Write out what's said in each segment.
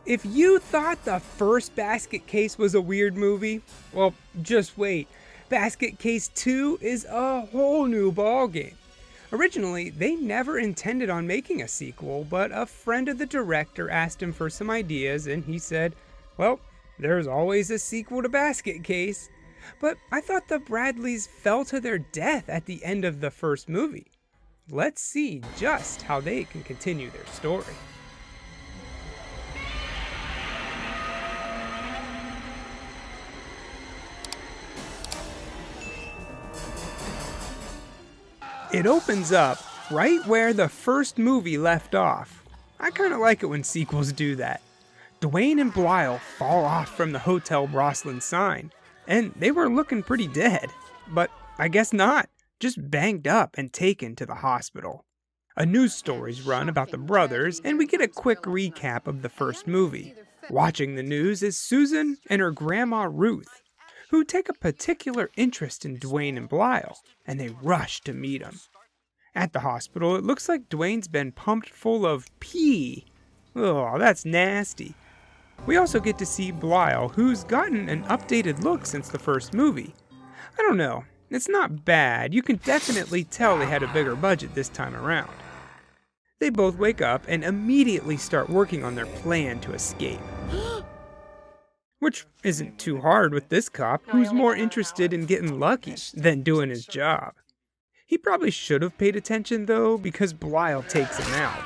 If you thought the first Basket Case was a weird movie, well, just wait. Basket Case 2 is a whole new ballgame. Originally, they never intended on making a sequel, but a friend of the director asked him for some ideas and he said, well, there's always a sequel to Basket Case. But I thought the Bradleys fell to their death at the end of the first movie. Let's see just how they can continue their story. It opens up right where the first movie left off. I kinda like it when sequels do that. Duane and Belial fall off from the Hotel Broslin sign, and they were looking pretty dead. But I guess not, just banged up and taken to the hospital. A news story's run about the brothers, and we get a quick recap of the first movie. Watching the news is Susan and her grandma Ruth, who take a particular interest in Duane and Belial, and they rush to meet him. At the hospital, it looks like Duane's been pumped full of pee. Oh, that's nasty. We also get to see Belial, who's gotten an updated look since the first movie. I don't know, it's not bad. You can definitely tell they had a bigger budget this time around. They both wake up and immediately start working on their plan to escape. Which isn't too hard with this cop, who's more interested in getting lucky than doing his job. He probably should have paid attention though, because Belial takes him out.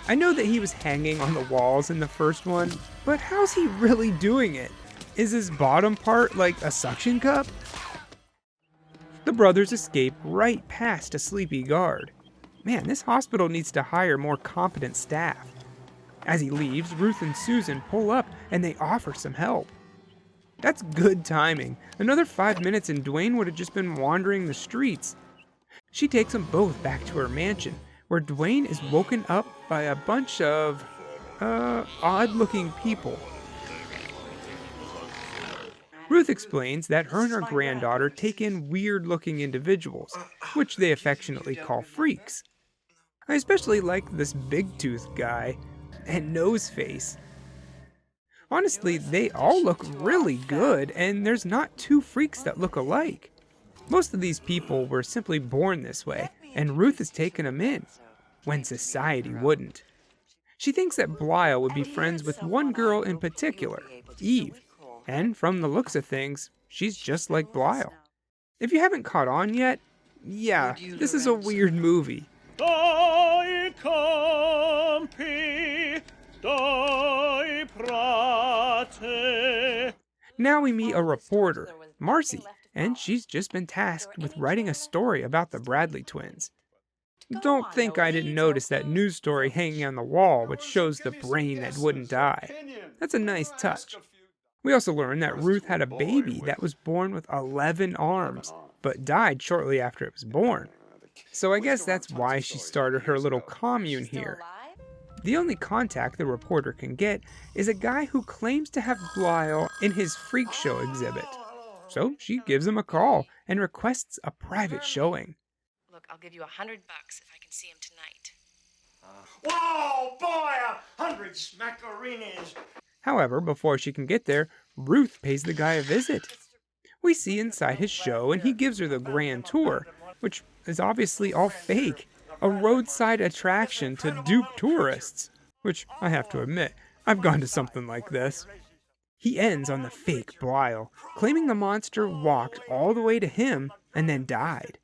I know that he was hanging on the walls in the first one, but how's he really doing it? Is his bottom part like a suction cup? The brothers escape right past a sleepy guard. Man, this hospital needs to hire more competent staff. As he leaves, Ruth and Susan pull up and they offer some help. That's good timing. Another 5 minutes and Duane would have just been wandering the streets. She takes them both back to her mansion, where Duane is woken up by a bunch of, odd-looking people. Ruth explains that her and her granddaughter take in weird-looking individuals, which they affectionately call freaks. I especially like this big-toothed guy and nose face. Honestly, they all look really good, and there's not two freaks that look alike. Most of these people were simply born this way, and Ruth has taken them in, when society wouldn't. She thinks that Belial would be friends with one girl in particular, Eve, and from the looks of things, she's just like Belial. If you haven't caught on yet, yeah, this is a weird movie. Now we meet a reporter, Marcy, and she's just been tasked with writing a story about the Bradley twins. Don't think I didn't notice that news story hanging on the wall which shows the brain that wouldn't die. That's a nice touch. We also learn that Ruth had a baby that was born with 11 arms, but died shortly after it was born. So I guess that's why she started her little commune here. The only contact the reporter can get is a guy who claims to have Belial in his freak show exhibit. So she gives him a call and requests a private showing. Look, I'll give you $100 if I can see him tonight. Whoa, boy, 100 smackareenies. However, before she can get there, Ruth pays the guy a visit. We see inside his show and he gives her the grand tour, which is obviously all fake. A roadside attraction to dupe tourists, which I have to admit, I've gone to something like this. He ends on the fake Belial, claiming the monster walked all the way to him and then died.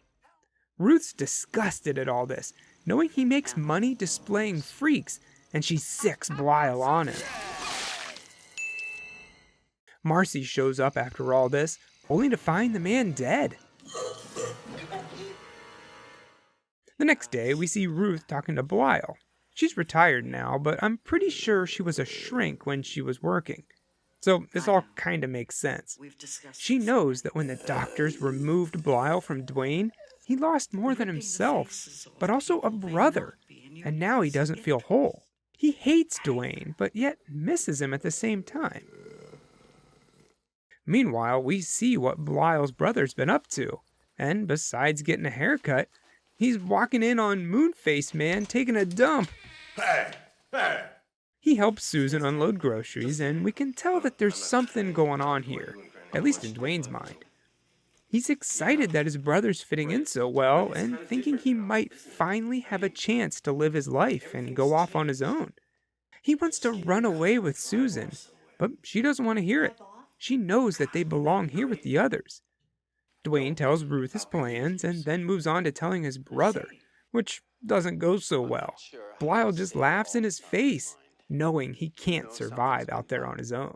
Ruth's disgusted at all this, knowing he makes money displaying freaks, and she sicks Belial on him. Marcy shows up after all this, only to find the man dead. The next day, we see Ruth talking to Belial. She's retired now, but I'm pretty sure she was a shrink when she was working. So this all kinda makes sense. She knows that when the doctors removed Belial from Duane, he lost more than himself, but also a brother, and now he doesn't feel whole. He hates Duane, but yet misses him at the same time. Meanwhile, we see what Belial's brother's been up to, and besides getting a haircut, he's walking in on Moonface Man taking a dump. Hey, He helps Susan unload groceries, and we can tell that there's something going on here, at least in Duane's mind. He's excited that his brother's fitting in so well and thinking he might finally have a chance to live his life and go off on his own. He wants to run away with Susan, but she doesn't want to hear it. She knows that they belong here with the others. Duane tells Ruth his plans and then moves on to telling his brother, which doesn't go so well. Belial just laughs in his face, knowing he can't survive out there on his own.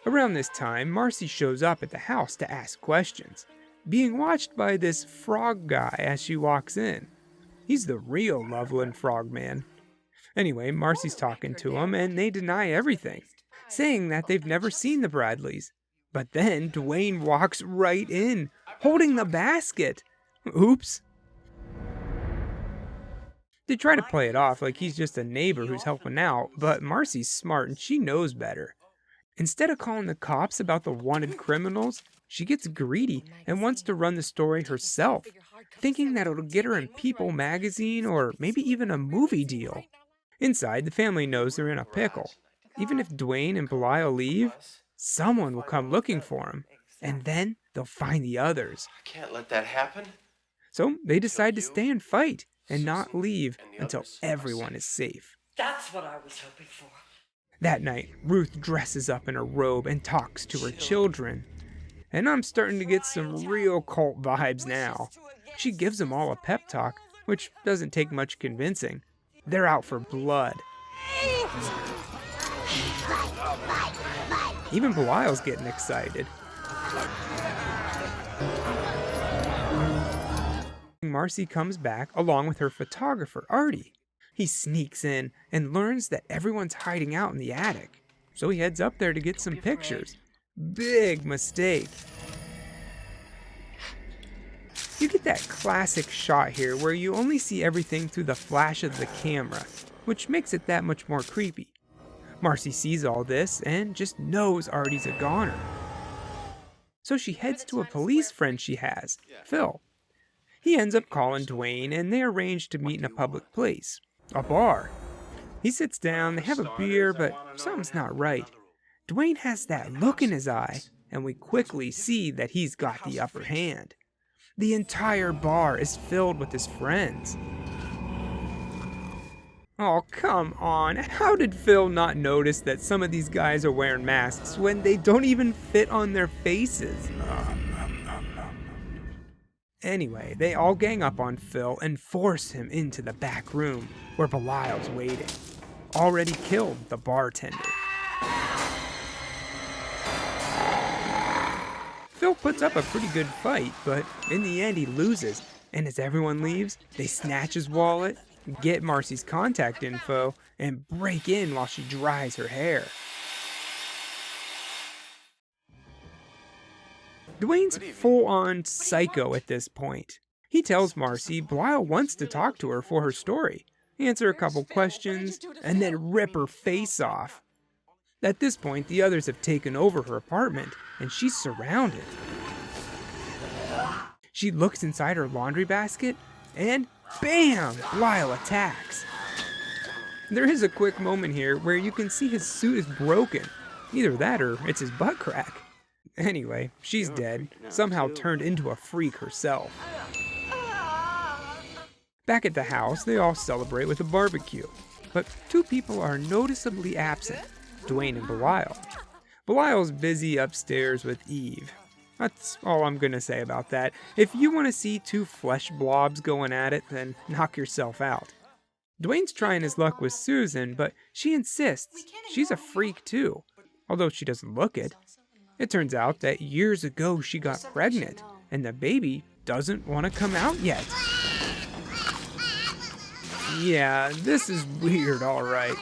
Around this time, Marcy shows up at the house to ask questions, being watched by this frog guy as she walks in. He's the real Loveland Frogman. Anyway, Marcy's talking to him, and they deny everything, saying that they've never seen the Bradleys. But then Duane walks right in, holding the basket. Oops. They try to play it off like he's just a neighbor who's helping out, but Marcy's smart and she knows better. Instead of calling the cops about the wanted criminals, she gets greedy and wants to run the story herself, thinking that it'll get her in People magazine or maybe even a movie deal. Inside, the family knows they're in a pickle. Even if Duane and Belial leave, someone will come looking for them, and then they'll find the others. I can't let that happen. So they decide to stay and fight and not leave until everyone is safe. That's what I was hoping for. That night, Ruth dresses up in a robe and talks to her children. And I'm starting to get some real cult vibes now. She gives them all a pep talk, which doesn't take much convincing. They're out for blood. Even Belial's getting excited. Marcy comes back along with her photographer, Artie. He sneaks in and learns that everyone's hiding out in the attic. So he heads up there to get some pictures. Big mistake. You get that classic shot here where you only see everything through the flash of the camera, which makes it that much more creepy. Marcy sees all this and just knows Artie's a goner. So she heads to a police friend she has, Phil. He ends up calling Duane and they arrange to meet in a public place, a bar. He sits down, they have a beer, but something's not right. Duane has that look in his eye, and we quickly see that he's got the upper hand. The entire bar is filled with his friends. Oh, come on. How did Phil not notice that some of these guys are wearing masks when they don't even fit on their faces? Anyway, they all gang up on Phil and force him into the back room where Belial's waiting. Already killed the bartender. Phil puts up a pretty good fight, but in the end he loses, and as everyone leaves, they snatch his wallet, get Marcy's contact info, and break in while she dries her hair. Duane's full-on psycho at this point. He tells Marcy Belial wants to talk to her for her story, answer a couple questions, and then rip her face off. At this point, the others have taken over her apartment, and she's surrounded. She looks inside her laundry basket, and bam! Belial attacks. There is a quick moment here where you can see his suit is broken. Either that or it's his butt crack. Anyway, she's dead, somehow turned into a freak herself. Back at the house, they all celebrate with a barbecue, but two people are noticeably absent, Duane and Belial. Belial's busy upstairs with Eve. That's all I'm gonna say about that. If you want to see two flesh blobs going at it, then knock yourself out. Duane's trying his luck with Susan, but she insists she's a freak too, although she doesn't look it. It turns out that years ago she got pregnant, and the baby doesn't want to come out yet. Yeah, this is weird, alright.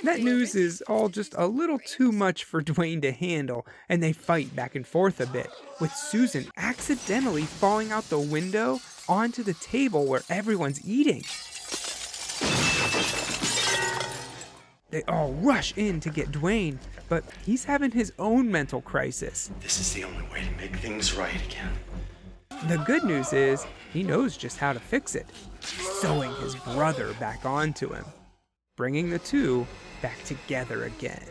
That news is all just a little too much for Duane to handle, and they fight back and forth a bit, with Susan accidentally falling out the window onto the table where everyone's eating. They all rush in to get Duane, but he's having his own mental crisis. This is the only way to make things right again. The good news is he knows just how to fix it, sewing his brother back onto him, bringing the two back together again.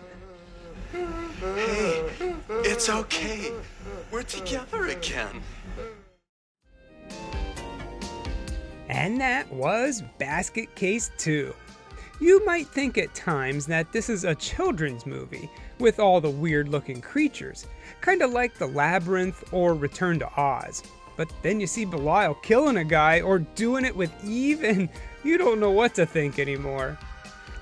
Hey, it's okay. We're together again. And that was Basket Case 2. You might think at times that this is a children's movie with all the weird looking creatures, kinda like The Labyrinth or Return to Oz. But then you see Belial killing a guy or doing it with Eve and you don't know what to think anymore.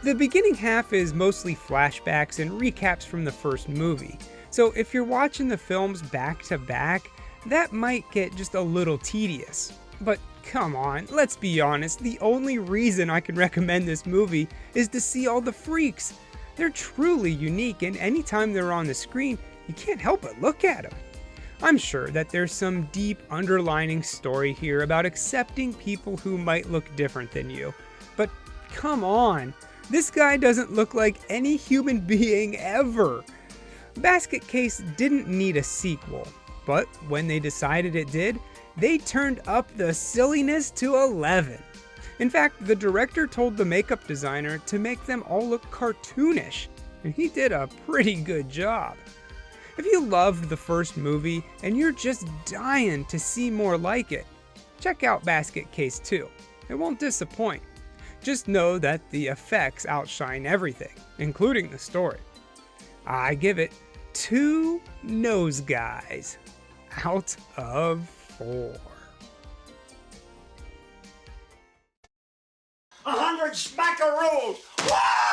The beginning half is mostly flashbacks and recaps from the first movie, so if you're watching the films back to back, that might get just a little tedious. But come on, let's be honest, the only reason I can recommend this movie is to see all the freaks. They're truly unique, and anytime they're on the screen, you can't help but look at them. I'm sure that there's some deep underlining story here about accepting people who might look different than you. But come on, this guy doesn't look like any human being ever. Basket Case didn't need a sequel, but when they decided it did, they turned up the silliness to 11. In fact, the director told the makeup designer to make them all look cartoonish, and he did a pretty good job. If you loved the first movie and you're just dying to see more like it, check out Basket Case 2. It won't disappoint. Just know that the effects outshine everything, including the story. I give it 2 nose guys out of 4. 100 smackaroos! Whoa!